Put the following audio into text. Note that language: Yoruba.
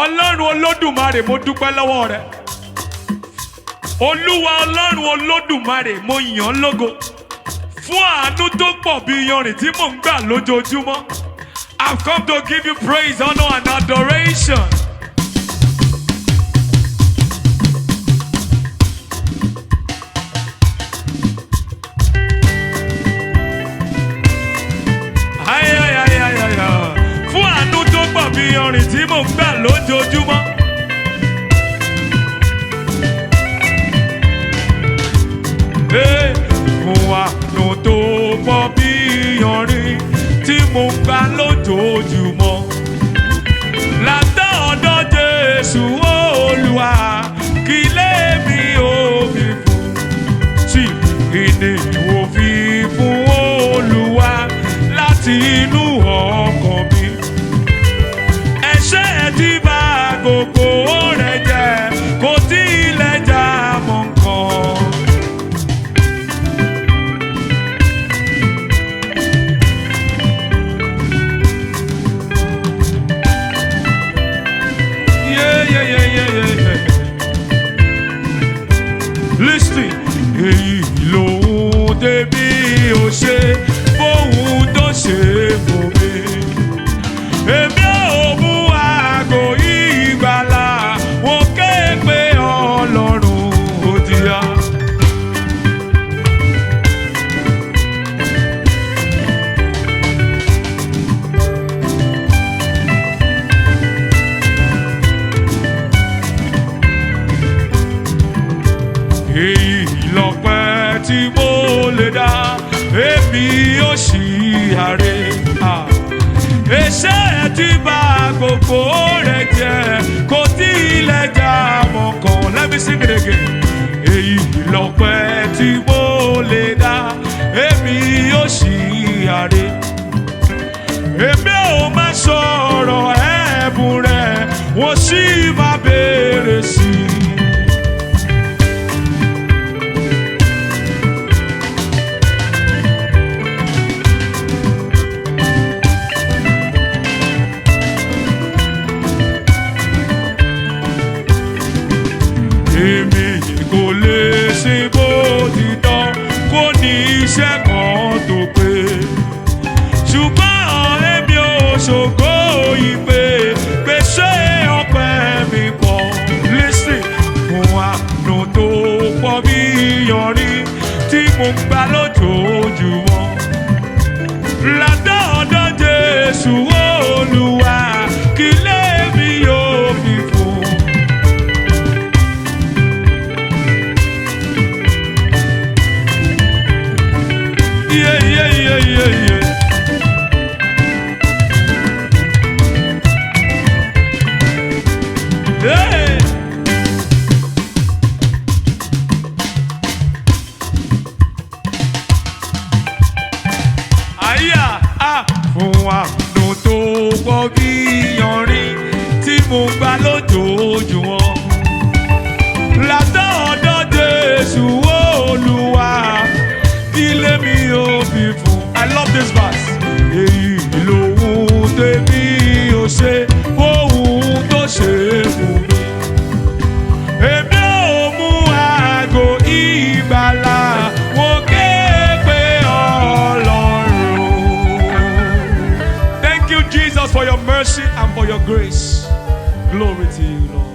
Ọlọ́run Olódùmarè mo dúpẹ́ lọ́wọ́ rẹ. Olúwa Ọlọ́run Olódùmarè mo yìn ọ́ lógo. Fún àánú tó pọ̀ bí iyanrìn tí mò ń gbà lójoojúmọ́. I've come to give you praise, honor and adoration. Fún àánú tó pọ̀ bí iyanrìn tí mò ń gbà lójoojúmọ́. Fún àánú tó pọ̀ bí iyanrìn tí mo ń gbà lójoojúmọ́. Látọ̀dọ̀ Jésù Olúwa kí lèmi ò fi fún. Tí ìní ò fi fún Olúwa láti inú ọkàn mi. Ẹ̀ṣẹ̀ tí bà gbogbo rẹ̀ jẹ́ kò tí ilẹ̀ já mọ́ nǹkan. Listen, èyí lòun tèmi ò ṣe fóun tó ṣe fún mi. Èmi ò mú aago ìgbàlà, wọ́n ké pe Ọlọ́run òdìyà. Èyí lọ́pẹ́ tí mo lè dá, èmi ò sì àrè. Ẹ̀ṣẹ̀ tí bà gbogbo rẹ̀ jẹ́ kò tí ilẹ̀ já mọ́ kan. Let me sing it again. Èyí lọ́pẹ́ tí mo lè dá, èmi ò sì àrè. Èmi ò máa sọ̀rọ̀ ẹ̀bùn rẹ̀, wọ́n sì máa béèrè sí i. Èmi kò lè ṣe bó ti tán, kò ní iṣẹ́ kan tó pé. Ṣùgbọ́n èmi ò ṣògo ìpè, gbèsè ọpẹ́ mi pọ̀. Listen, fún àánú tó pọ̀ bí iyanrìn tí mo ń gbà lójoojúmọ́. Látọ̀dọ̀ Jésù Olúwa kí lèmi yóò fi fún. Hey. Fún àánú tó pọ̀ bí iyanrìn tí mo ń gbà lójoojúmọ́. Látọ̀dọ̀ Jésù Olúwa kí lèmi ò fi fún. I love this verse. Èyí lòun tèmi ò ṣe fóun tó ṣe fún mi. Èmi ò mú aago ìgbàlà, wọ́n ké pe Ọlọ́run. Thank you, Jesus, for your mercy and for your grace. Glory to you, Lord.